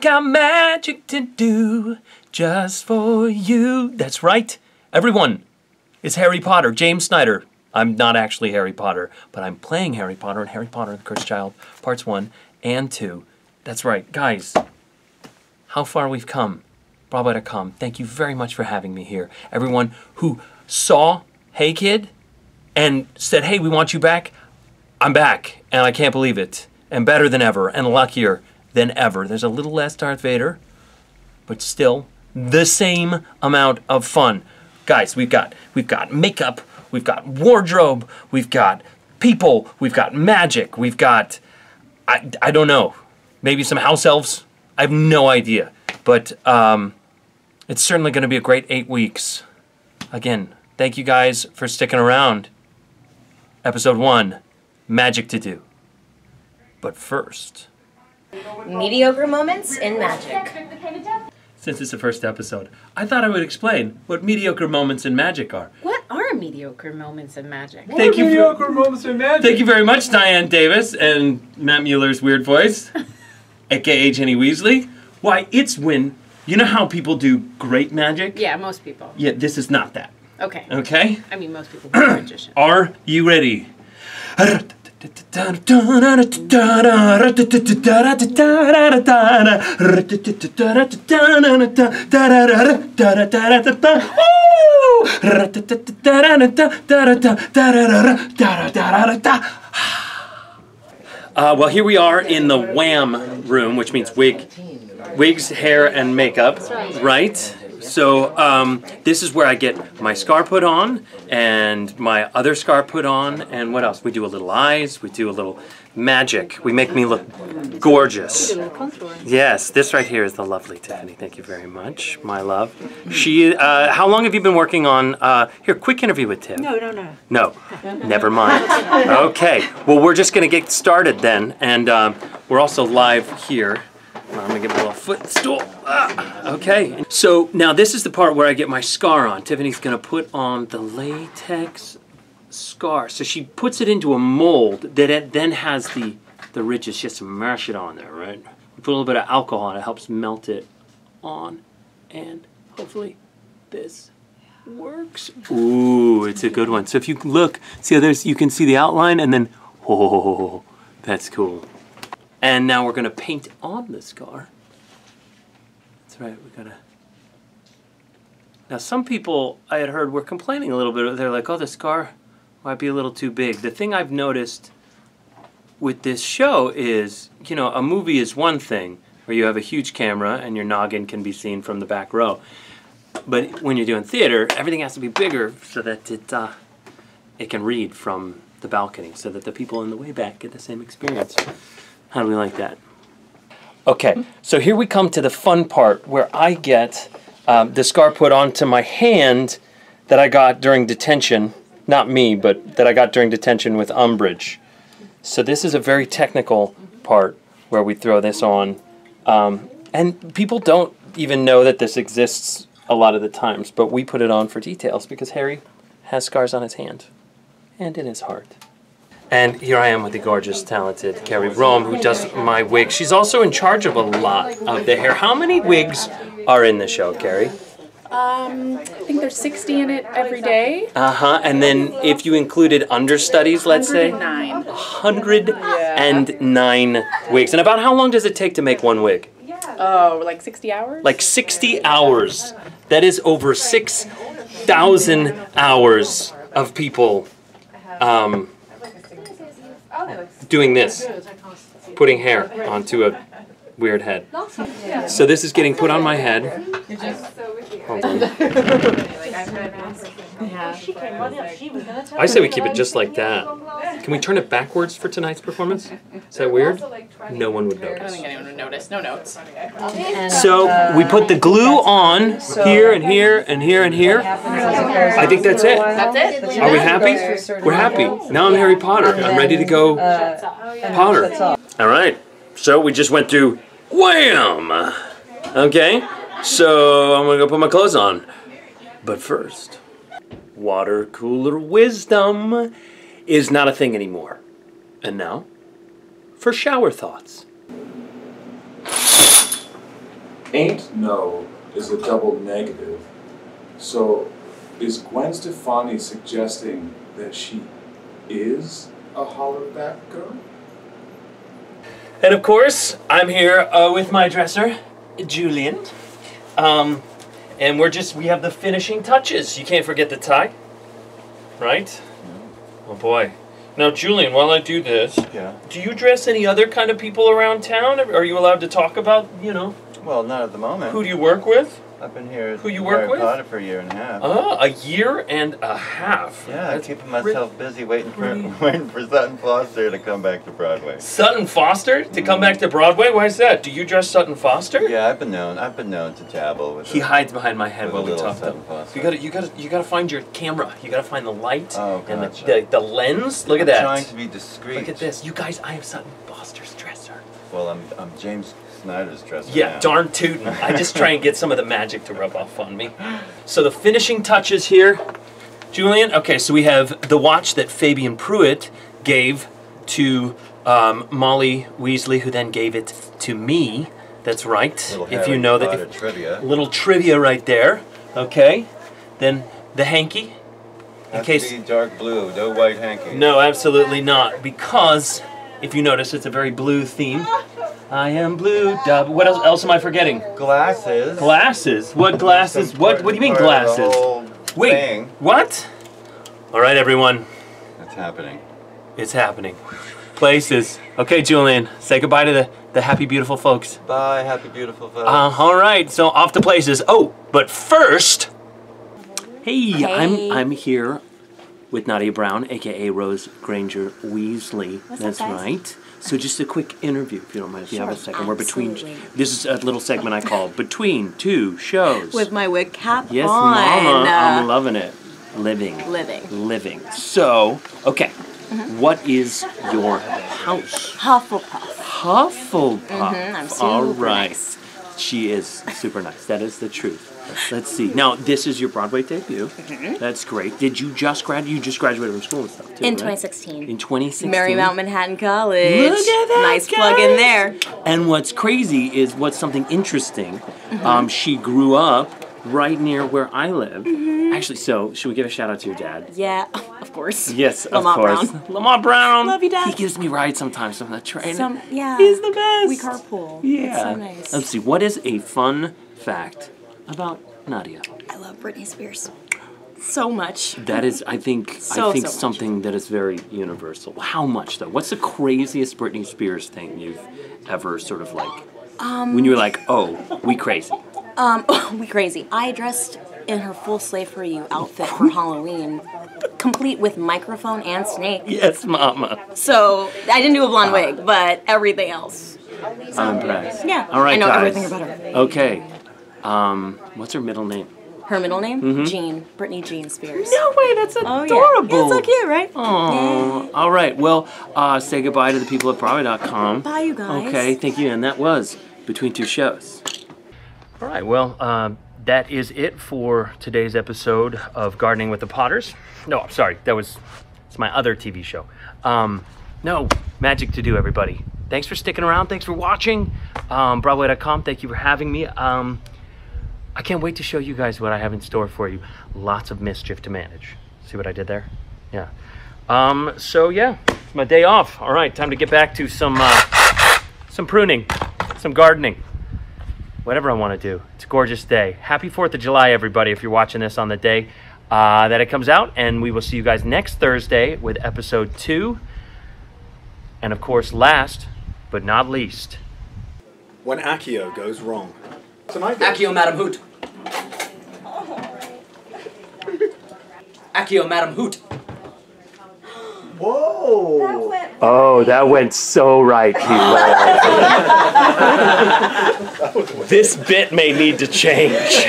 got magic to do just for you. That's right, everyone. It's Harry Potter, James Snyder. I'm not actually Harry Potter, but I'm playing Harry Potter in Harry Potter and the Cursed Child, parts 1 and 2. That's right, guys. How far we've come. Bravo.com. Thank you very much for having me here. Everyone who saw Hey Kid and said, hey, we want you back, I'm back, and I can't believe it. And better than ever, and luckier than ever. There's a little less Darth Vader, but still the same amount of fun. Guys, we've got makeup, we've got wardrobe, we've got people, we've got magic, we've got, I don't know, maybe some house elves. I have no idea, but it's certainly going to be a great 8 weeks. Again, thank you guys for sticking around. Episode 1, magic to do. But first, mediocre moments in magic. Since it's the first episode, I thought I would explain what mediocre moments in magic are. What are mediocre moments in magic? Thank you very much, Diane Davis and Matt Mueller's weird voice, aka Jenny Weasley. Why, it's when, you know how people do great magic? Yeah, most people. Yeah, this is not that. Okay. Okay? I mean, most people are magicians. Are you ready? Well, here we are in the Wham room, which means wigs, hair, and makeup, right? So this is where I get my scar put on and my other scar put on, and what else? We do a little eyes, we do a little magic. We make me look gorgeous. Yes, this right here is the lovely Tiffany. Thank you very much, my love. She, how long have you been working on, here, quick interview with Tiff. No, never mind. Okay, well, we're just gonna get started then, and we're also live here. I'm gonna get my little footstool. Okay. So now this is the part where I get my scar on. Tiffany's gonna put on the latex scar. So she puts it into a mold that it then has the ridges. She has to mash it on there, right? We put a little bit of alcohol on it, helps melt it on, and hopefully this works. Ooh, it's a good one. So if you look, see how you can see the outline, and then, oh, that's cool. And now we're gonna paint on the scar. That's right, we're gonna... Now some people I had heard were complaining a little bit. They're like, oh, the scar might be a little too big. The thing I've noticed with this show is, you know, a movie is one thing where you have a huge camera and your noggin can be seen from the back row. But when you're doing theater, everything has to be bigger so that it can read from the balcony, so that the people in the way back get the same experience. How do we like that? Okay, so here we come to the fun part where I get the scar put onto my hand that I got during detention. Not me, but that I got during detention with Umbridge. So this is a very technical part where we throw this on. And people don't even know that this exists a lot of the times, but we put it on for details because Harry has scars on his hand and in his heart. And here I am with the gorgeous, talented Carrie Rome, who does my wig. She's also in charge of a lot of the hair. How many wigs are in the show, Carrie? I think there's 60 in it every day. And then if you included understudies, let's say? 109 wigs. And about how long does it take to make one wig? Oh, like 60 hours? Like 60 hours. That is over 6,000 hours of people doing this, putting hair onto a weird head. So this is getting put on my head. Hold on. I say we keep it just like that. Can we turn it backwards for tonight's performance? Is that weird? No one would notice. I don't think anyone would notice. No notes. So we put the glue on here and here and here and here. I think that's it. That's it? Are we happy? We're happy. Now I'm Harry Potter. I'm ready to go Potter. All right. So we just went through Wham! Okay. So I'm gonna go put my clothes on. But first, water cooler wisdom is not a thing anymore. And now, for shower thoughts. Ain't no is a double negative. So, is Gwen Stefani suggesting that she is a hollaback girl? And of course, I'm here with my dresser, Julian. And we have the finishing touches. You can't forget the tie, right? Oh boy. Now, Julian, while I do this, do you dress any other kind of people around town? Are you allowed to talk about, you know? Well, not at the moment. Who do you work with? I've been here Who you work with? Potter for a year and a half. Oh, a year and a half. Yeah, keeping myself busy waiting for Sutton Foster to come back to Broadway. Sutton Foster to come back to Broadway? Why is that? Do you dress Sutton Foster? Yeah, I've been known to dabble with. He hides behind my head while we talk. Sutton Foster. You gotta find your camera. You gotta find the light and gotcha. the lens. Look at that. I'm trying to be discreet. Look at this. You guys, I am Sutton Foster's dresser. Well, I'm James Snyder's dresser. Yeah, now. darn tootin'. I just try and get some of the magic to rub off on me. So the finishing touches here, Julian. Okay, so we have the watch that Fabian Pruitt gave to Molly Weasley, who then gave it to me. That's right. If you know that. Little trivia right there. Okay. Then the hanky. Has to be dark blue, no white hanky. No, absolutely not. Because if you notice, it's a very blue theme. I am blue. What else am I forgetting? Glasses. Glasses? What glasses? What do you mean glasses? Wait, what? All right, everyone. It's happening. It's happening. Places. Okay, Julian, say goodbye to the happy, beautiful folks. Bye, happy, beautiful folks. All right, so off to places. Oh, but first, hey. I'm here with Nadia Brown, a.k.a. Rose Granger Weasley. That's right. So just a quick interview, if you don't mind, if you have a second. We're between, this is a little segment I call Between Two Shows. With my wig cap yes, on. Yes, Mama, I'm loving it. Living. So, okay, what is your house? Hufflepuff. Hufflepuff. I'm super All right. nice. She is super nice. That is the truth. Let's see. Now, this is your Broadway debut. That's great. Did you just graduate? You just graduated from school and stuff, too, In right? 2016. In 2016. Marymount Manhattan College. Look at that, Nice plug in there. And what's crazy is what's something interesting. She grew up right near where I live. Actually, so should we give a shout out to your dad? Yeah, of course. Yes, of Lamont course. Brown. Lamont Brown. Love you, Dad. He gives me rides sometimes on the train. Yeah. He's the best. We carpool. Yeah. It's so nice. Let's see. What is a fun fact about Nadia? I love Britney Spears. So much. That is, I think so something that is very universal. How much though? What's the craziest Britney Spears thing you've ever sort of like? When you were like, oh, we crazy. We crazy. I dressed in her full Slave for You outfit for Halloween, complete with microphone and snake. Yes, Mama. So I didn't do a blonde wig, but everything else. I'm impressed. Yeah. All right, I know guys. everything about her. Okay. What's her middle name? Her middle name? Jean. Britney Jean Spears. No way, that's adorable. Oh, yeah. It's so cute, right? Oh, all right. Well, say goodbye to the people at Broadway.com. Bye, you guys. Okay, thank you. And that was Between Two Shows. All right, well, that is it for today's episode of Gardening with the Potters. No, I'm sorry. It's my other TV show. No, magic to do, everybody. Thanks for sticking around. Thanks for watching. Broadway.com, thank you for having me. I can't wait to show you guys what I have in store for you. Lots of mischief to manage. See what I did there? Yeah. So yeah, it's my day off. All right, time to get back to some pruning, some gardening, whatever I want to do. It's a gorgeous day. Happy 4th of July, everybody, if you're watching this on the day that it comes out. And we will see you guys next Thursday with episode 2. And of course, last but not least, when Accio goes wrong. Accio, Madam Hoot. Accio, Madam Hoot. Whoa! oh, that went so right, people. This bit may need to change.